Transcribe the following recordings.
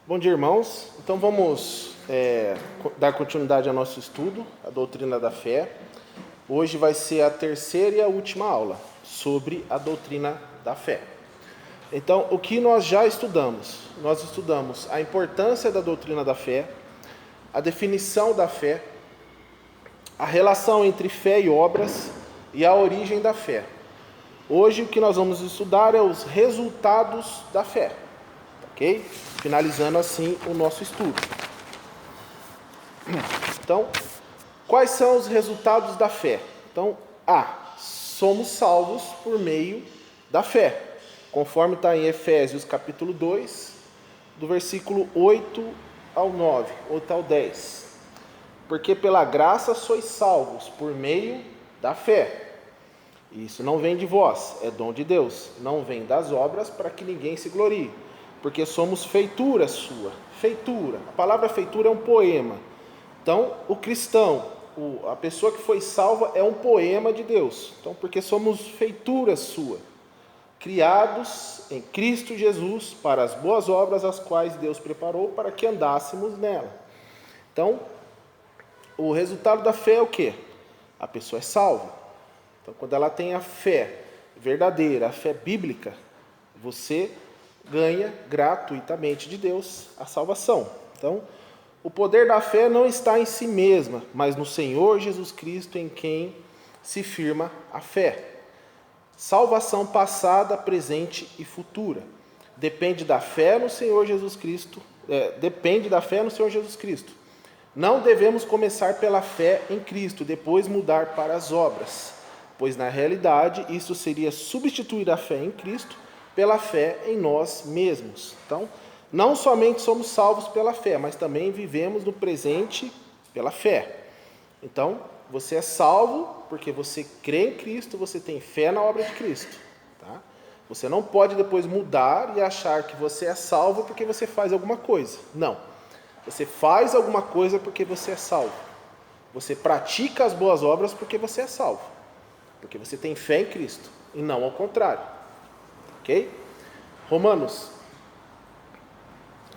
Bom dia, irmãos. Então vamos dar continuidade ao nosso estudo, a doutrina da fé. Hoje vai ser a terceira e a última aula sobre a doutrina da fé. Então, o que nós já estudamos? Nós estudamos a importância da doutrina da fé, a definição da fé, a relação entre fé e obras e a origem da fé. Hoje o que nós vamos estudar é os resultados da fé. Ok? Finalizando assim o nosso estudo. Então, quais são os resultados da fé? Então, somos salvos por meio da fé, conforme está em Efésios capítulo 2, do versículo 8 ao 9, 8 ao 10. Porque pela graça sois salvos por meio da fé. Isso não vem de vós, é dom de Deus, não vem das obras para que ninguém se glorie. Porque somos feitura sua. Feitura. A palavra feitura é um poema. Então, o cristão, a pessoa que foi salva é um poema de Deus. Então, porque somos feitura sua. Criados em Cristo Jesus para as boas obras as quais Deus preparou para que andássemos nela. Então, o resultado da fé é o quê? A pessoa é salva. Então, quando ela tem a fé verdadeira, a fé bíblica, você ganha gratuitamente de Deus a salvação. Então, o poder da fé não está em si mesma, mas no Senhor Jesus Cristo, em quem se firma a fé. Salvação passada, presente e futura. Depende da fé no Senhor Jesus Cristo. Depende da fé no Senhor Jesus Cristo. Não devemos começar pela fé em Cristo, depois mudar para as obras, pois na realidade isso seria substituir a fé em Cristo pela fé em nós mesmos. Então, não somente somos salvos pela fé, mas também vivemos no presente pela fé. Então, você é salvo porque você crê em Cristo, você tem fé na obra de Cristo. Tá? Você não pode depois mudar e achar que você é salvo porque você faz alguma coisa. Não. Você faz alguma coisa porque você é salvo. Você pratica as boas obras porque você é salvo. Porque você tem fé em Cristo e não ao contrário. Ok? Romanos,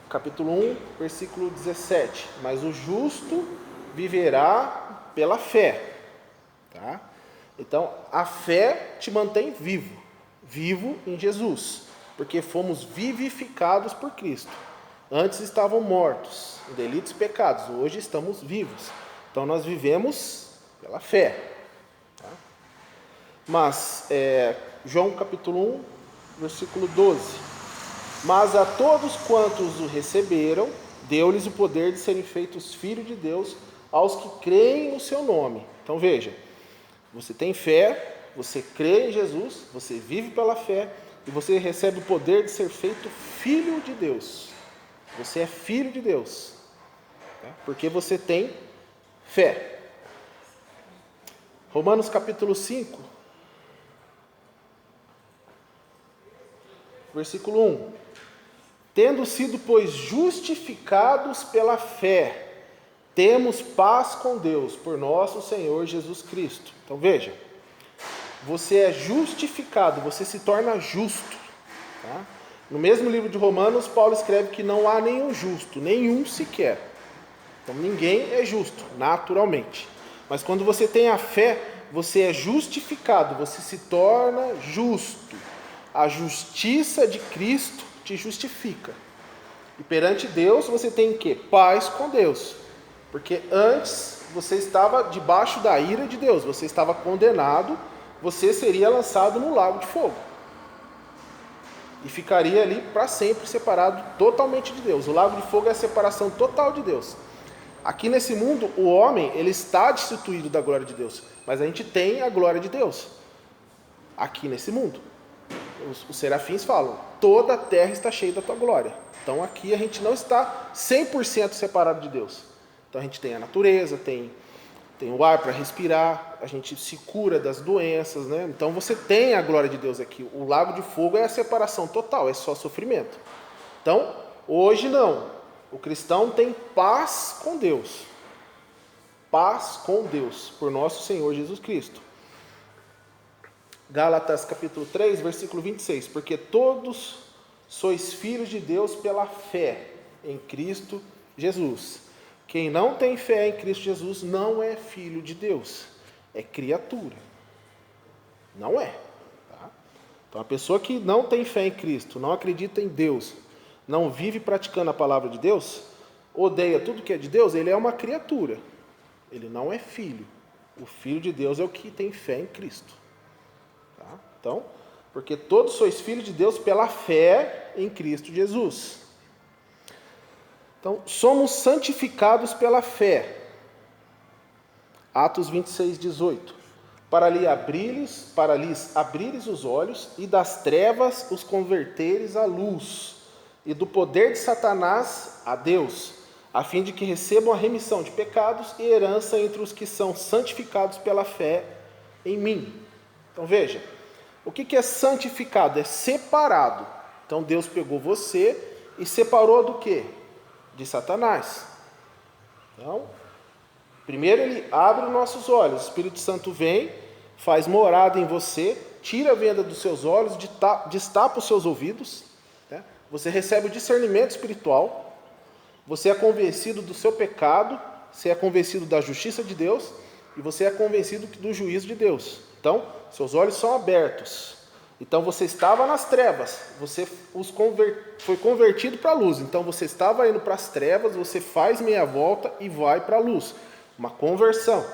capítulo 1, versículo 17. Mas o justo viverá pela fé. Tá? Então, a fé te mantém vivo em Jesus, porque fomos vivificados por Cristo. Antes estavam mortos, em delitos e pecados, hoje estamos vivos. Então, nós vivemos pela fé. Tá? Mas, João capítulo 1, versículo 12. Mas a todos quantos o receberam, deu-lhes o poder de serem feitos filhos de Deus, aos que creem no seu nome. Então veja, você tem fé, você crê em Jesus, você vive pela fé, e você recebe o poder de ser feito filho de Deus. Você é filho de Deus, tá? Porque você tem fé. Romanos capítulo 5, versículo 1. Tendo sido, pois, justificados pela fé, temos paz com Deus, por nosso Senhor Jesus Cristo. Então veja, você é justificado, você se torna justo. Tá? No mesmo livro de Romanos, Paulo escreve que não há nenhum justo, nenhum sequer. Então ninguém é justo, naturalmente. Mas quando você tem a fé, você é justificado, você se torna justo. A justiça de Cristo te justifica. E perante Deus você tem o quê? Paz com Deus. Porque antes você estava debaixo da ira de Deus, você estava condenado, você seria lançado no lago de fogo. E ficaria ali para sempre separado totalmente de Deus. O lago de fogo é a separação total de Deus. Aqui nesse mundo, o homem ele está destituído da glória de Deus. Mas a gente tem a glória de Deus aqui nesse mundo. Os serafins falam, toda a terra está cheia da tua glória. Então aqui a gente não está 100% separado de Deus. Então a gente tem a natureza, tem o ar para respirar, a gente se cura das doenças, né? Então você tem a glória de Deus aqui. O lago de fogo é a separação total, é só sofrimento. Então, hoje não. O cristão tem paz com Deus. Paz com Deus, por nosso Senhor Jesus Cristo. Gálatas capítulo 3, versículo 26. Porque todos sois filhos de Deus pela fé. em Cristo Jesus. Quem não tem fé em Cristo Jesus não é filho de Deus, é criatura. Não é. Tá? Então a pessoa que não tem fé em Cristo, não acredita em Deus, não vive praticando a palavra de Deus, odeia tudo que é de Deus, ele é uma criatura. Ele não é filho. O filho de Deus é o que tem fé em Cristo. Tá? Então, porque todos sois filhos de Deus pela fé em Cristo Jesus. Então, somos santificados pela fé. Atos 26, 18. Para lhes abrires os olhos e das trevas os converteres à luz, e do poder de Satanás a Deus, a fim de que recebam a remissão de pecados e herança entre os que são santificados pela fé em mim. Então veja, o que é santificado? É separado. Então Deus pegou você e separou do quê? De Satanás. Então, primeiro ele abre os nossos olhos, o Espírito Santo vem, faz morada em você, tira a venda dos seus olhos, destapa os seus ouvidos, né? Você recebe o discernimento espiritual, você é convencido do seu pecado, você é convencido da justiça de Deus e você é convencido do juízo de Deus. Então, seus olhos são abertos. Então, você estava nas trevas, você foi convertido para a luz. Então, você estava indo para as trevas, você faz meia volta e vai para a luz. Uma conversão.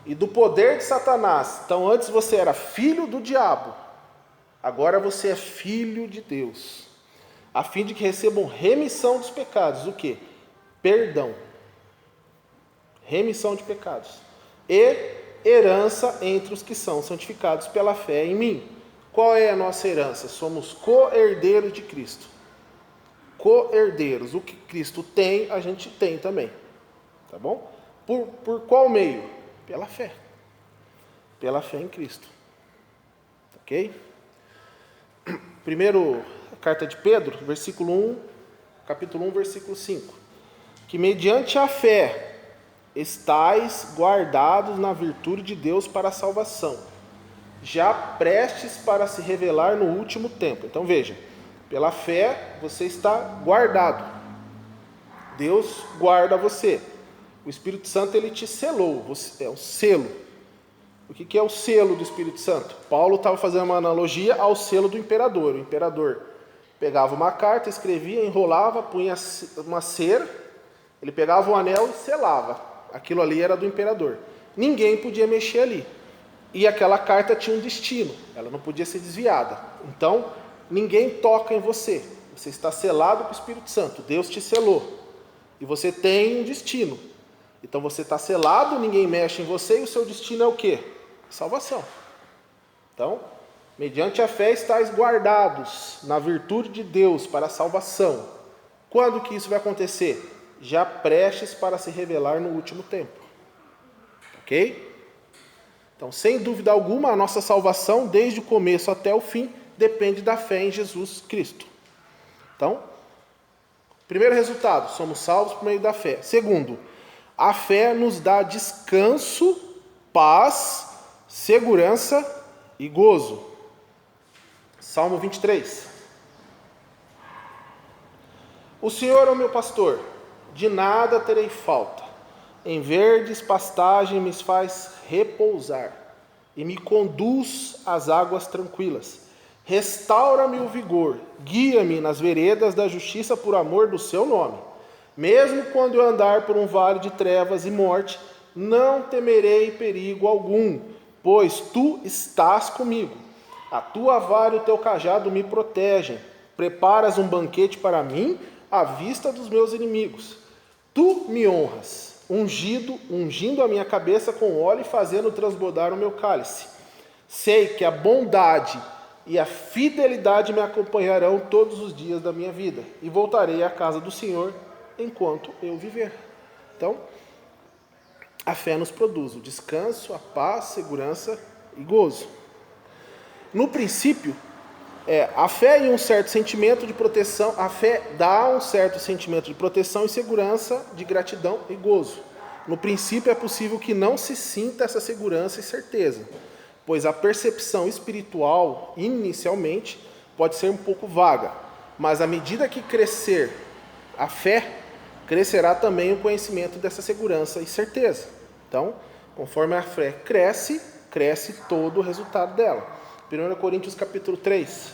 E do poder de Satanás. Então, antes você era filho do diabo, agora você é filho de Deus. A fim de que recebam remissão dos pecados. O quê? Perdão. Remissão de pecados. E herança entre os que são santificados pela fé em mim. Qual é a nossa herança? Somos co-herdeiros de Cristo. Co-herdeiros. O que Cristo tem, a gente tem também. Tá bom? Por qual meio? Pela fé. Pela fé em Cristo. Ok? Primeiro, a carta de Pedro, capítulo 1, versículo 5. Que mediante a fé estais guardados na virtude de Deus para a salvação, já prestes para se revelar no último tempo. Então veja, pela fé você está guardado. Deus guarda você. O Espírito Santo ele te selou, é um selo. O que é o selo do Espírito Santo? Paulo estava fazendo uma analogia ao selo do imperador. O imperador pegava uma carta, escrevia, enrolava, punha uma cera, ele pegava um anel e selava. Aquilo ali era do imperador. Ninguém podia mexer ali. E aquela carta tinha um destino, ela não podia ser desviada. Então, ninguém toca em você. Você está selado com o Espírito Santo, Deus te selou. E você tem um destino. Então você está selado, ninguém mexe em você, e o seu destino é o quê? Salvação. Então, mediante a fé estáis guardados na virtude de Deus para a salvação. Quando que isso vai acontecer? Já prestes para se revelar no último tempo. Ok? Então, sem dúvida alguma, a nossa salvação, desde o começo até o fim, depende da fé em Jesus Cristo. Então, primeiro resultado, somos salvos por meio da fé. Segundo, a fé nos dá descanso, paz, segurança e gozo. Salmo 23. O Senhor é o meu pastor, de nada terei falta. Em verdes pastagens me faz repousar e me conduz às águas tranquilas. Restaura-me o vigor, guia-me nas veredas da justiça por amor do seu nome. Mesmo quando eu andar por um vale de trevas e morte, não temerei perigo algum, pois tu estás comigo. A tua vara e o teu cajado me protegem. Preparas um banquete para mim à vista dos meus inimigos. Tu me honras, ungindo a minha cabeça com óleo e fazendo transbordar o meu cálice. Sei que a bondade e a fidelidade me acompanharão todos os dias da minha vida, e voltarei à casa do Senhor enquanto eu viver. Então, a fé nos produz o descanso, a paz, segurança e gozo. No princípio, a fé e um certo sentimento de proteção, a fé dá um certo sentimento de proteção e segurança, de gratidão e gozo. No princípio é possível que não se sinta essa segurança e certeza, pois a percepção espiritual, inicialmente, pode ser um pouco vaga, mas à medida que crescer a fé, crescerá também o conhecimento dessa segurança e certeza. Então, conforme a fé cresce, cresce todo o resultado dela. 1 Coríntios capítulo 3,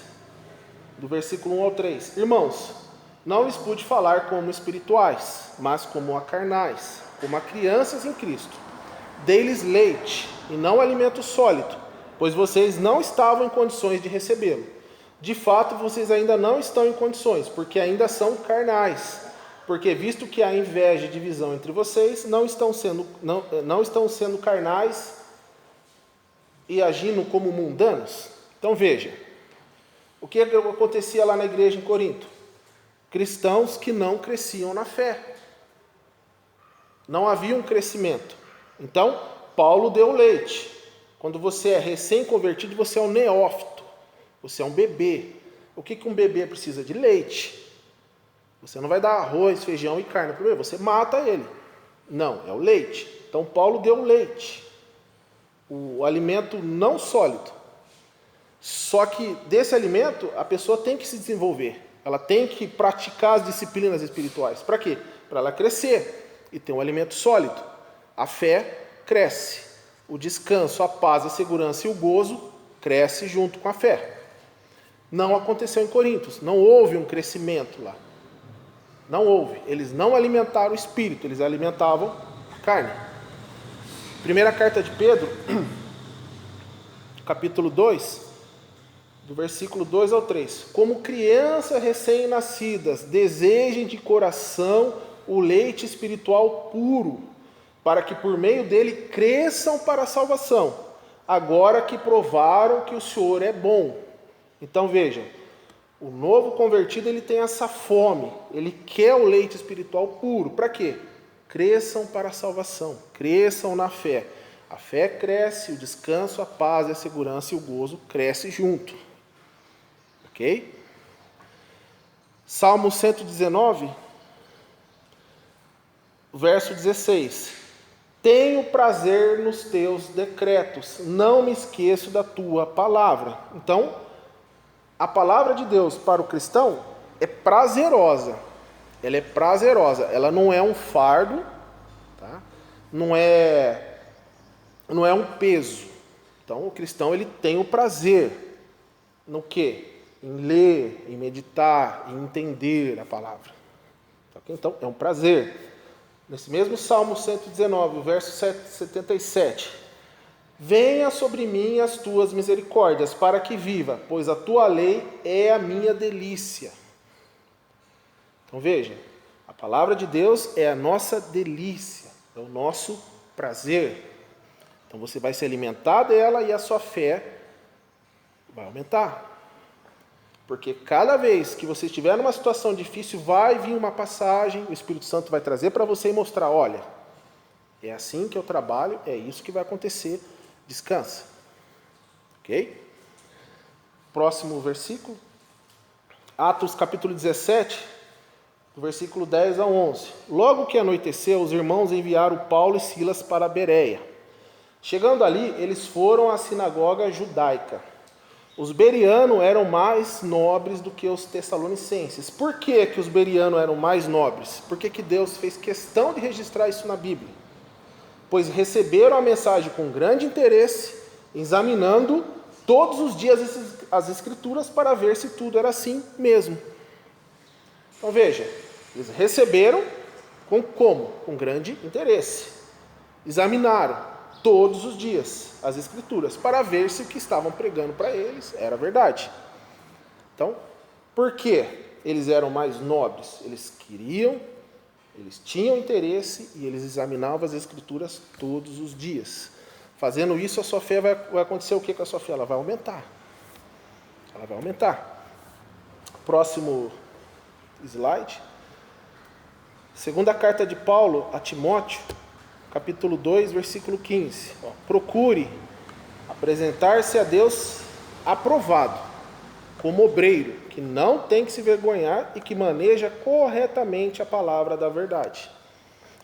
do versículo 1 ao 3. Irmãos, não lhes pude falar como espirituais, mas como a carnais, como a crianças em Cristo. Dei-lhes leite e não alimento sólido, pois vocês não estavam em condições de recebê-lo. De fato, vocês ainda não estão em condições, porque ainda são carnais. Porque visto que há inveja e divisão entre vocês, não estão sendo carnais e agindo como mundanos. Então veja, o que acontecia lá na igreja em Corinto? Cristãos que não cresciam na fé. Não havia um crescimento. Então, Paulo deu leite. Quando você é recém-convertido, você é um neófito. Você é um bebê. O que um bebê precisa? De leite. Você não vai dar arroz, feijão e carne para o bebê. Você mata ele. Não, é o leite. Então, Paulo deu leite. O alimento não sólido. Só que desse alimento, a pessoa tem que se desenvolver. Ela tem que praticar as disciplinas espirituais. Para quê? Para ela crescer e ter um alimento sólido. A fé cresce. O descanso, a paz, a segurança e o gozo cresce junto com a fé. Não aconteceu em Corinto. Não houve um crescimento lá. Não houve. Eles não alimentaram o espírito, eles alimentavam a carne. Primeira carta de Pedro, capítulo 2, do versículo 2 ao 3. Como crianças recém-nascidas, desejem de coração o leite espiritual puro, para que por meio dele cresçam para a salvação, agora que provaram que o Senhor é bom. Então vejam, o novo convertido ele tem essa fome, ele quer o leite espiritual puro. Para quê? Cresçam para a salvação, cresçam na fé. A fé cresce, o descanso, a paz, a segurança e o gozo cresce junto. Ok? Salmo 119, verso 16. Tenho prazer nos teus decretos, não me esqueço da tua palavra. Então, a palavra de Deus para o cristão é prazerosa. Ela é prazerosa. Ela não é um fardo, tá? Não é um peso. Então, o cristão ele tem o prazer no quê? Em ler, em meditar, em entender a palavra. Então, é um prazer. Nesse mesmo Salmo 119, verso 77. Venha sobre mim as tuas misericórdias, para que viva, pois a tua lei é a minha delícia. Então veja, a palavra de Deus é a nossa delícia, é o nosso prazer. Então você vai se alimentar dela e a sua fé vai aumentar. Porque cada vez que você estiver numa situação difícil, vai vir uma passagem, o Espírito Santo vai trazer para você e mostrar, olha, é assim que eu trabalho, é isso que vai acontecer. Descansa. Ok? Próximo versículo. Atos capítulo 17, do versículo 10 a 11. Logo que anoiteceu, os irmãos enviaram Paulo e Silas para Bereia. Chegando ali, eles foram à sinagoga judaica. Os bereanos eram mais nobres do que os tessalonicenses. Por que os bereanos eram mais nobres? Por que Deus fez questão de registrar isso na Bíblia? Pois receberam a mensagem com grande interesse, examinando todos os dias as escrituras para ver se tudo era assim mesmo. Então veja, eles receberam com grande interesse. Examinaram todos os dias as escrituras para ver se o que estavam pregando para eles era verdade. Então, por que eles eram mais nobres? Eles tinham interesse e eles examinavam as escrituras todos os dias. Fazendo isso, a sua fé vai acontecer o que com a sua fé? Ela vai aumentar. Ela vai aumentar. Próximo slide. Segunda carta de Paulo a Timóteo, capítulo 2, versículo 15. Procure apresentar-se a Deus aprovado, como obreiro, que não tem que se vergonhar e que maneja corretamente a palavra da verdade.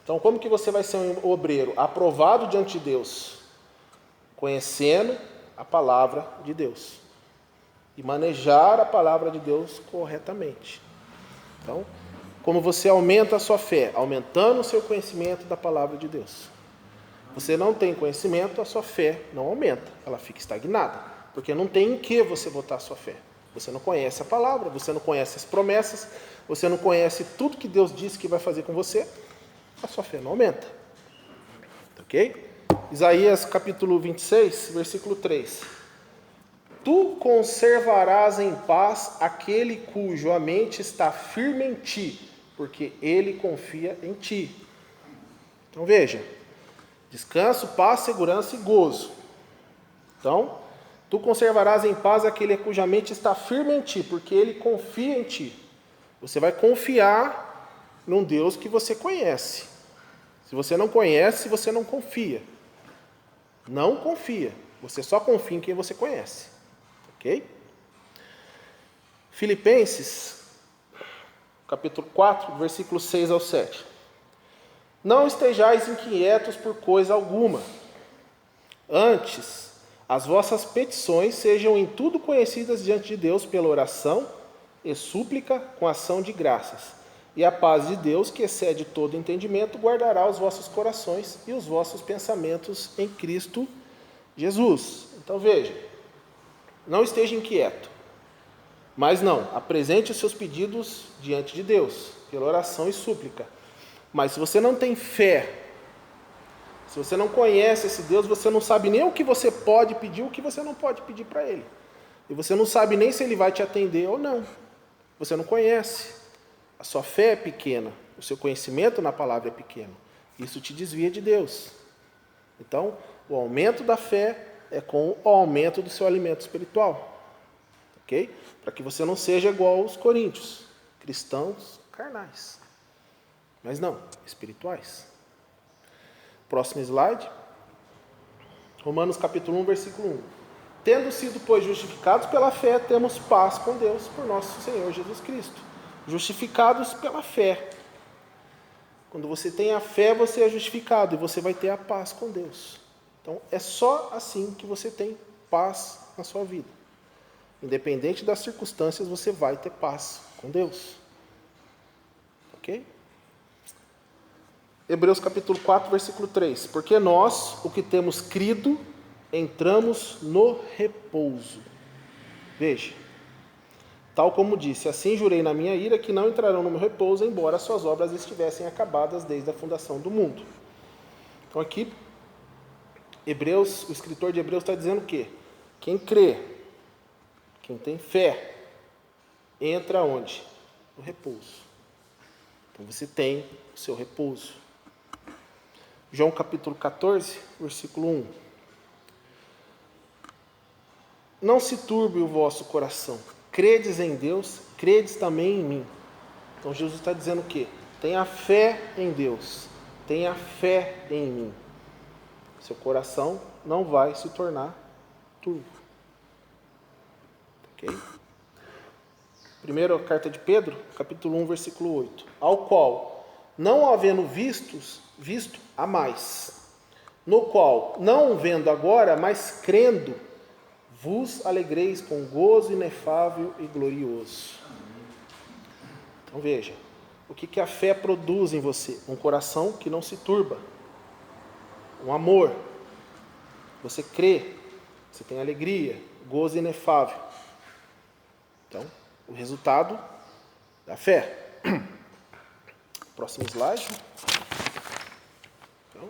Então, como que você vai ser um obreiro aprovado diante de Deus? Conhecendo a palavra de Deus e manejar a palavra de Deus corretamente. Então, como você aumenta a sua fé? Aumentando o seu conhecimento da palavra de Deus. Você não tem conhecimento, a sua fé não aumenta, ela fica estagnada, porque não tem em que você botar a sua fé. Você não conhece a palavra, você não conhece as promessas, você não conhece tudo que Deus disse que vai fazer com você, a sua fé não aumenta. Ok? Isaías capítulo 26, versículo 3. Tu conservarás em paz aquele cuja mente está firme em ti, porque ele confia em ti. Então veja, descanso, paz, segurança e gozo. Então, tu conservarás em paz aquele cuja mente está firme em ti, porque ele confia em ti. Você vai confiar num Deus que você conhece. Se você não conhece, você não confia. Não confia. Você só confia em quem você conhece. Ok? Filipenses, capítulo 4, versículos 6 ao 7. Não estejais inquietos por coisa alguma. Antes, as vossas petições sejam em tudo conhecidas diante de Deus pela oração e súplica com ação de graças. E a paz de Deus, que excede todo entendimento, guardará os vossos corações e os vossos pensamentos em Cristo Jesus. Então veja, não esteja inquieto, mas não, apresente os seus pedidos diante de Deus, pela oração e súplica. Mas se você não tem fé, se você não conhece esse Deus, você não sabe nem o que você pode pedir, o que você não pode pedir para Ele. E você não sabe nem se Ele vai te atender ou não. Você não conhece. A sua fé é pequena, o seu conhecimento na palavra é pequeno. Isso te desvia de Deus. Então, o aumento da fé é com o aumento do seu alimento espiritual. Ok? Para que você não seja igual aos coríntios, cristãos carnais. Mas não, espirituais. Próximo slide. Romanos capítulo 1, versículo 1. Tendo sido, pois, justificados pela fé, temos paz com Deus por nosso Senhor Jesus Cristo. Justificados pela fé. Quando você tem a fé, você é justificado e você vai ter a paz com Deus. Então, é só assim que você tem paz na sua vida. Independente das circunstâncias, você vai ter paz com Deus. Ok? Hebreus capítulo 4, versículo 3. Porque nós, o que temos crido, entramos no repouso. Veja. Tal como disse, assim jurei na minha ira que não entrarão no meu repouso, embora suas obras estivessem acabadas desde a fundação do mundo. Então aqui, Hebreus, o escritor de Hebreus está dizendo o quê? Quem crê, quem tem fé, entra onde? No repouso. Então você tem o seu repouso. João capítulo 14, versículo 1. Não se turbe o vosso coração. Credes em Deus, credes também em mim. Então Jesus está dizendo o quê? Tenha fé em Deus, tenha fé em mim. Seu coração não vai se tornar turvo. Ok? Primeira carta de Pedro, capítulo 1, versículo 8. Ao qual, não havendo visto, há mais. No qual, não vendo agora, mas crendo, vos alegreis com gozo inefável e glorioso. Então veja, o que a fé produz em você? Um coração que não se turba, um amor. Você crê, você tem alegria, gozo inefável. Então, o resultado da fé. Próximo slide. Então,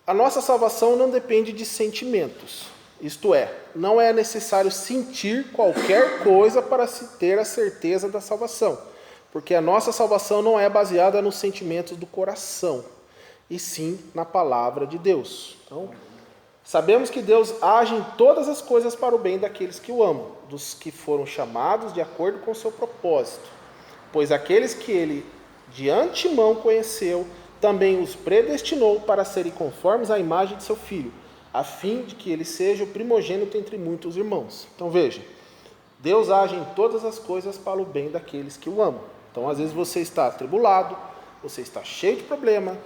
a nossa salvação não depende de sentimentos. Isto é, não é necessário sentir qualquer coisa para se ter a certeza da salvação, porque a nossa salvação não é baseada nos sentimentos do coração, e sim na palavra de Deus. Então, sabemos que Deus age em todas as coisas para o bem daqueles que o amam, dos que foram chamados de acordo com o seu propósito, pois aqueles que ele de antemão conheceu, também os predestinou para serem conformes à imagem de seu Filho, a fim de que ele seja o primogênito entre muitos irmãos. Então veja, Deus age em todas as coisas para o bem daqueles que o amam. Então às vezes você está atribulado, você está cheio de problema,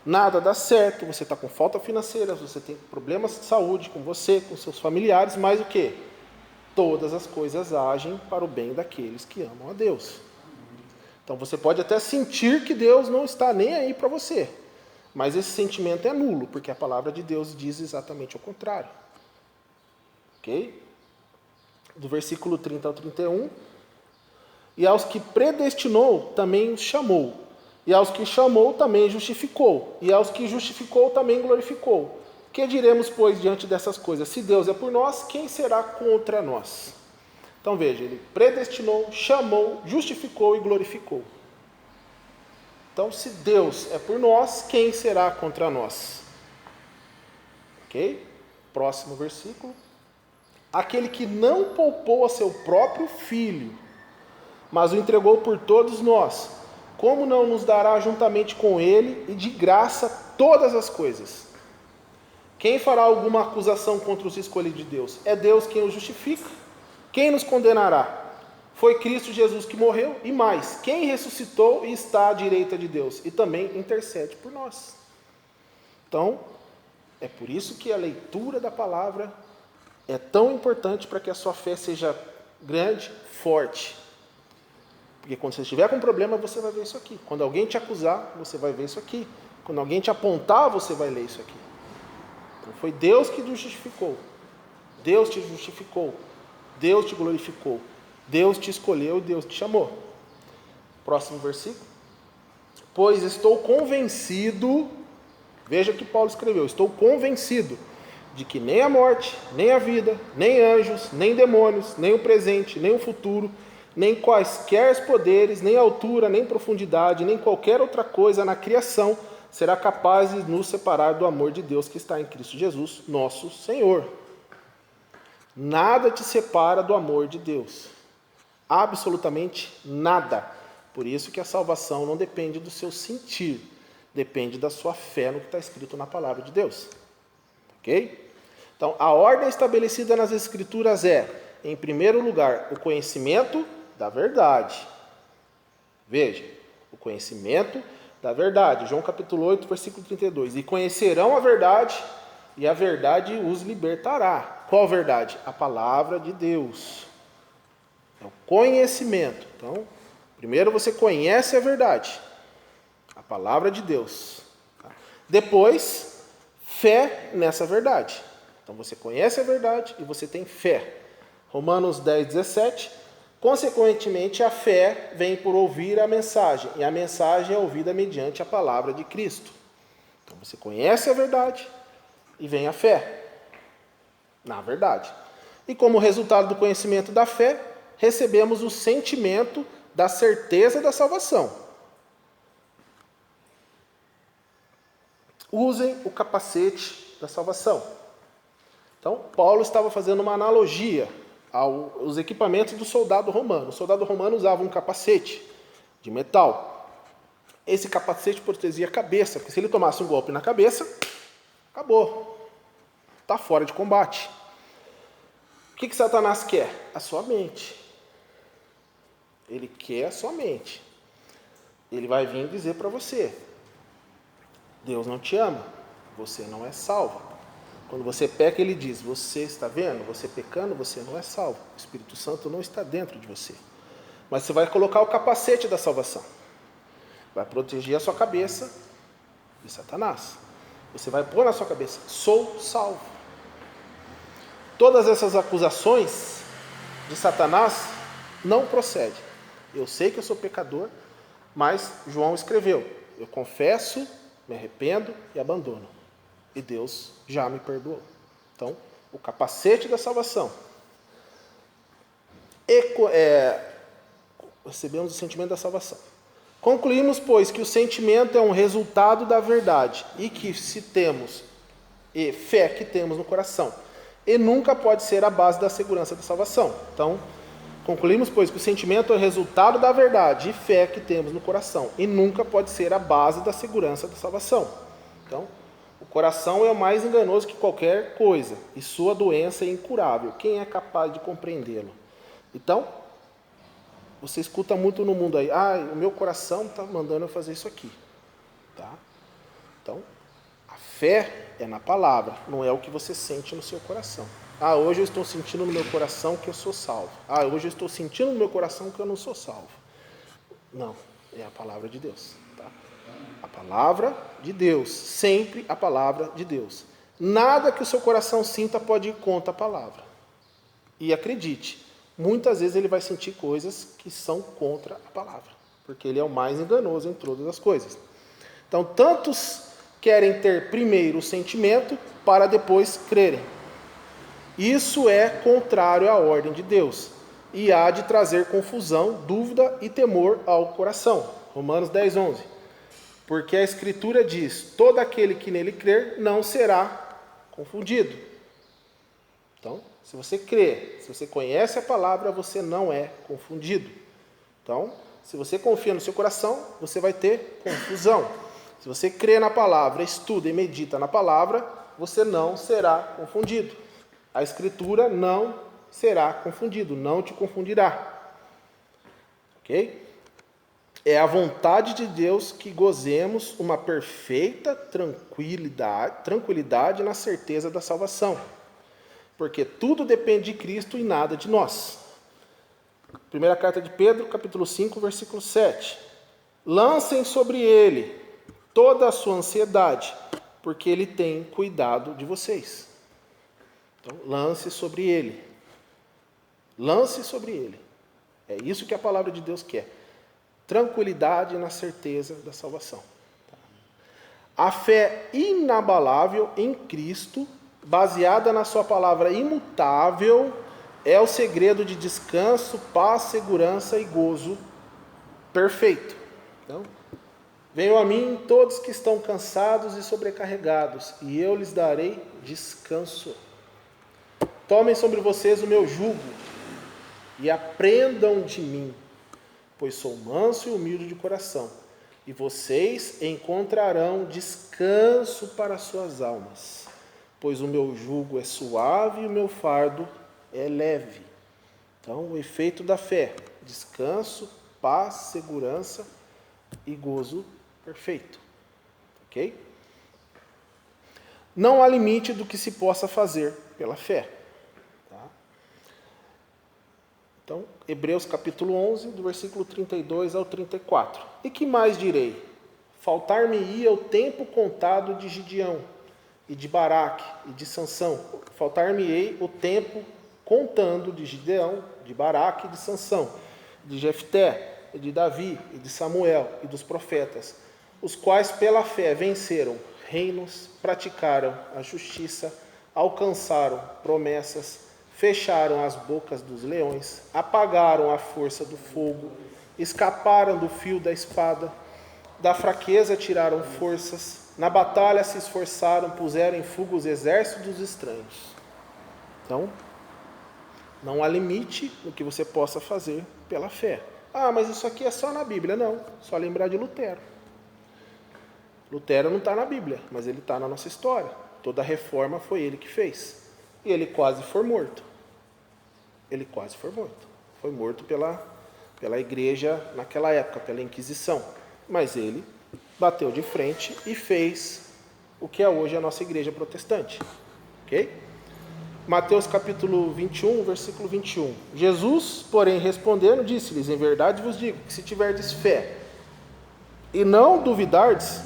nada dá certo, você está com falta financeira, você tem problemas de saúde com você, com seus familiares, mas o quê? Todas as coisas agem para o bem daqueles que amam a Deus. Então você pode até sentir que Deus não está nem aí para você, mas esse sentimento é nulo, porque a palavra de Deus diz exatamente o contrário. Ok? Do versículo 30 ao 31. E aos que predestinou, também os chamou. E aos que chamou, também justificou. E aos que justificou, também glorificou. Que diremos, pois, diante dessas coisas? Se Deus é por nós, quem será contra nós? Então veja, ele predestinou, chamou, justificou e glorificou. Então, se Deus é por nós, quem será contra nós? Ok? Próximo versículo. Aquele que não poupou a seu próprio filho, mas o entregou por todos nós, como não nos dará juntamente com ele e de graça todas as coisas? Quem fará alguma acusação contra os escolhidos de Deus? É Deus quem os justifica. Quem nos condenará? Foi Cristo Jesus que morreu, e mais, quem ressuscitou e está à direita de Deus, e também intercede por nós. Então, é por isso que a leitura da palavra é tão importante para que a sua fé seja grande, forte. Porque quando você estiver com problema, você vai ver isso aqui. Quando alguém te acusar, você vai ver isso aqui. Quando alguém te apontar, você vai ler isso aqui. Então, foi Deus que te justificou. Deus te justificou. Deus te glorificou. Deus te escolheu e Deus te chamou. Próximo versículo. Pois estou convencido, veja o que Paulo escreveu, estou convencido de que nem a morte, nem a vida, nem anjos, nem demônios, nem o presente, nem o futuro, nem quaisquer poderes, nem altura, nem profundidade, nem qualquer outra coisa na criação será capaz de nos separar do amor de Deus que está em Cristo Jesus, nosso Senhor. Nada te separa do amor de Deus. Absolutamente nada. Por isso que a salvação não depende do seu sentir, depende da sua fé no que está escrito na palavra de Deus. Ok? Então, a ordem estabelecida nas Escrituras é, em primeiro lugar, o conhecimento da verdade. Veja, o conhecimento da verdade. João capítulo 8, versículo 32. E conhecerão a verdade, e a verdade os libertará. Qual verdade? A palavra de Deus. É o conhecimento. Então, primeiro você conhece a verdade, a palavra de Deus. Depois, fé nessa verdade. Então, você conhece a verdade e você tem fé. Romanos 10, 17. Consequentemente, a fé vem por ouvir a mensagem, e a mensagem é ouvida mediante a palavra de Cristo. Então, você conhece a verdade e vem a fé na verdade. E como resultado do conhecimento da fé, recebemos o sentimento da certeza da salvação. Usem o capacete da salvação. Então, Paulo estava fazendo uma analogia aos equipamentos do soldado romano. O soldado romano usava um capacete de metal. Esse capacete protegia a cabeça, porque se ele tomasse um golpe na cabeça, acabou. Está fora de combate. O que Satanás quer? A sua mente. Ele quer a sua mente. Ele vai vir dizer para você: Deus não te ama, você não é salvo. Quando você peca, ele diz: você está vendo? Você pecando, você não é salvo. O Espírito Santo não está dentro de você. Mas você vai colocar o capacete da salvação. Vai proteger a sua cabeça de Satanás. Você vai pôr na sua cabeça: sou salvo. Todas essas acusações de Satanás não procedem. Eu sei que eu sou pecador, mas João escreveu: eu confesso, me arrependo e abandono. E Deus já me perdoou. Então, o capacete da salvação. Recebemos o sentimento da salvação. Concluímos, pois, que o sentimento é um resultado da verdade, e que se temos fé que temos no coração, e nunca pode ser a base da segurança da salvação. Então, concluímos, pois, que o sentimento é o resultado da verdade e fé que temos no coração, e nunca pode ser a base da segurança da salvação. Então, o coração é o mais enganoso que qualquer coisa, e sua doença é incurável. Quem é capaz de compreendê-lo? Então, você escuta muito no mundo aí: o meu coração está mandando eu fazer isso aqui. Tá? Então, a fé é na palavra, não é o que você sente no seu coração. Hoje eu estou sentindo no meu coração que eu sou salvo. Hoje eu estou sentindo no meu coração que eu não sou salvo. Não. É a palavra de Deus. Tá? A palavra de Deus. Sempre a palavra de Deus. Nada que o seu coração sinta pode ir contra a palavra. E acredite, muitas vezes ele vai sentir coisas que são contra a palavra. Porque ele é o mais enganoso em todas as coisas. Então, tantos querem ter primeiro o sentimento para depois crerem. Isso é contrário à ordem de Deus e há de trazer confusão, dúvida e temor ao coração. Romanos 10, 11. Porque a Escritura diz, todo aquele que nele crer não será confundido. Então, se você crê, se você conhece a palavra, você não é confundido. Então, se você confia no seu coração, você vai ter confusão. Se você crê na palavra, estuda e medita na palavra, você não será confundido. A Escritura não será confundido, não te confundirá. Ok? É a vontade de Deus que gozemos uma perfeita tranquilidade na certeza da salvação. Porque tudo depende de Cristo e nada de nós. Primeira carta de Pedro, capítulo 5, versículo 7. Lancem sobre ele toda a sua ansiedade, porque ele tem cuidado de vocês. Então, lance sobre ele. Lance sobre ele. É isso que a palavra de Deus quer. Tranquilidade na certeza da salvação. A fé inabalável em Cristo, baseada na sua palavra imutável, é o segredo de descanso, paz, segurança e gozo perfeito. Então, venham a mim todos que estão cansados e sobrecarregados, e eu lhes darei descanso. Tomem sobre vocês o meu jugo e aprendam de mim, pois sou manso e humilde de coração, e vocês encontrarão descanso para suas almas, pois o meu jugo é suave e o meu fardo é leve. Então, o efeito da fé: descanso, paz, segurança e gozo perfeito. Ok? Não há limite do que se possa fazer pela fé. Tá? Então, Hebreus capítulo 11, do versículo 32 ao 34. E que mais direi? Faltar-me-ia o tempo contado de Gideão, e de Baraque, e de Sansão. Faltar-me-ei o tempo contando de Gideão, de Baraque e de Sansão, de Jefté, e de Davi, e de Samuel, e dos profetas, os quais pela fé venceram reinos, praticaram a justiça, alcançaram promessas, fecharam as bocas dos leões, apagaram a força do fogo, escaparam do fio da espada, da fraqueza tiraram forças, na batalha se esforçaram, puseram em fuga os exércitos dos estranhos. Então, não há limite no que você possa fazer pela fé. Ah, mas isso aqui é só na Bíblia. Não, só lembrar de Lutero. Lutero não está na Bíblia, mas ele está na nossa história. Toda a reforma foi ele que fez. E ele quase foi morto. Ele quase foi morto. Foi morto pela igreja naquela época, pela Inquisição. Mas ele bateu de frente e fez o que é hoje a nossa igreja protestante. Ok? Mateus capítulo 21, versículo 21. Jesus, porém, respondendo, disse-lhes: em verdade vos digo, que se tiverdes fé e não duvidardes,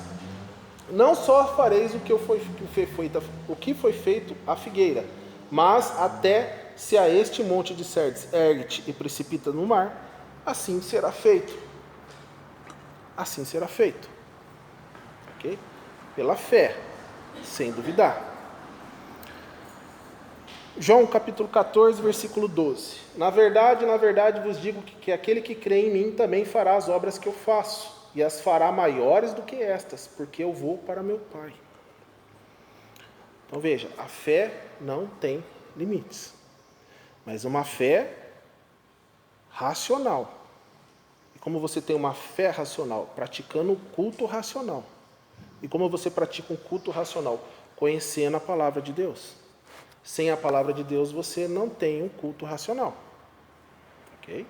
não só fareis o que foi feito à figueira, mas até se a este monte disserdes, ergue-te e precipita no mar, assim será feito. Assim será feito. Ok? Pela fé, sem duvidar. João capítulo 14, versículo 12. Na verdade vos digo que aquele que crê em mim também fará as obras que eu faço, e as fará maiores do que estas, porque eu vou para meu Pai. Então veja, a fé não tem limites, mas uma fé racional. E como você tem uma fé racional? Praticando o culto racional. E como você pratica um culto racional? Conhecendo a palavra de Deus. Sem a palavra de Deus, você não tem um culto racional. Ok?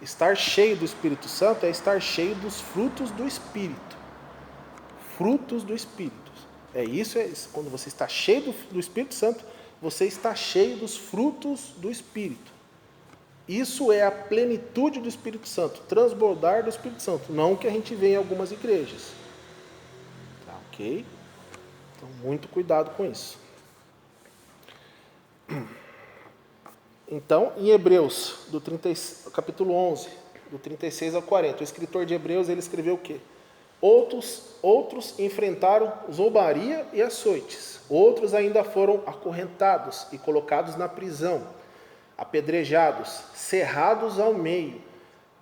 Estar cheio do Espírito Santo é estar cheio dos frutos do Espírito. Frutos do Espírito. É isso. Quando você está cheio do Espírito Santo, você está cheio dos frutos do Espírito. Isso é a plenitude do Espírito Santo, transbordar do Espírito Santo, não o que a gente vê em algumas igrejas. Tá, ok? Então, muito cuidado com isso. Então, em Hebreus, capítulo 11, do 36 ao 40, o escritor de Hebreus, ele escreveu o quê? Outros enfrentaram zombaria e açoites. Outros ainda foram acorrentados e colocados na prisão, apedrejados, cerrados ao meio,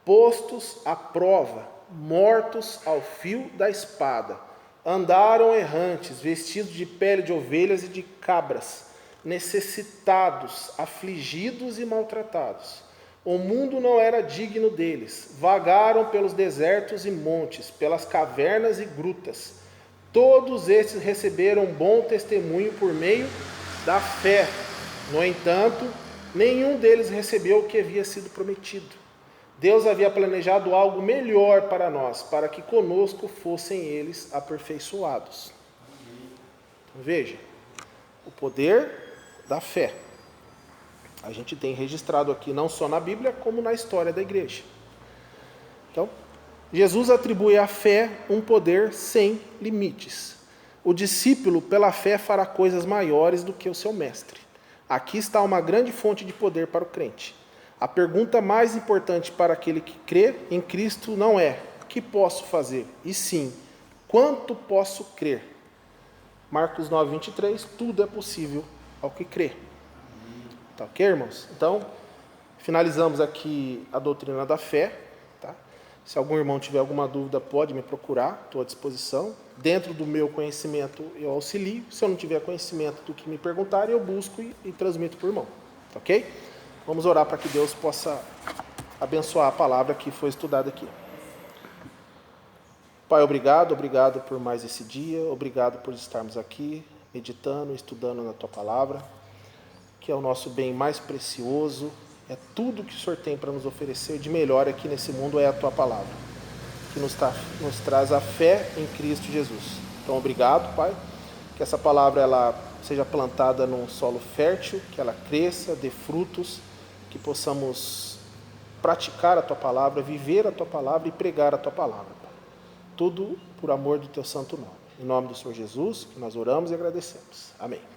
postos à prova, mortos ao fio da espada. Andaram errantes, vestidos de pele de ovelhas e de cabras, necessitados, afligidos e maltratados. O mundo não era digno deles. Vagaram pelos desertos e montes, pelas cavernas e grutas. Todos estes receberam bom testemunho por meio da fé. No entanto, nenhum deles recebeu o que havia sido prometido. Deus havia planejado algo melhor para nós, para que conosco fossem eles aperfeiçoados. Então, veja, o poder da fé. A gente tem registrado aqui não só na Bíblia, como na história da igreja. Então, Jesus atribui à fé um poder sem limites. O discípulo, pela fé, fará coisas maiores do que o seu mestre. Aqui está uma grande fonte de poder para o crente. A pergunta mais importante para aquele que crê em Cristo não é: o que posso fazer? E sim, quanto posso crer? Marcos 9, 23, tudo é possível ao que crê. Tá ok, irmãos? Então, finalizamos aqui a doutrina da fé. Tá? Se algum irmão tiver alguma dúvida, pode me procurar, estou à disposição. Dentro do meu conhecimento, eu auxilio. Se eu não tiver conhecimento do que me perguntarem, eu busco e transmito para o irmão. Tá ok? Vamos orar para que Deus possa abençoar a palavra que foi estudada aqui. Pai, obrigado por mais esse dia. Obrigado por estarmos aqui, meditando, estudando na Tua palavra, que é o nosso bem mais precioso. É tudo que o Senhor tem para nos oferecer de melhor aqui nesse mundo, é a Tua palavra, que nos traz a fé em Cristo Jesus. Então, obrigado, Pai, que essa palavra ela seja plantada num solo fértil, que ela cresça, dê frutos, que possamos praticar a Tua palavra, viver a Tua palavra e pregar a Tua palavra, Pai. Tudo por amor do Teu santo nome. Em nome do Senhor Jesus, que nós oramos e agradecemos. Amém.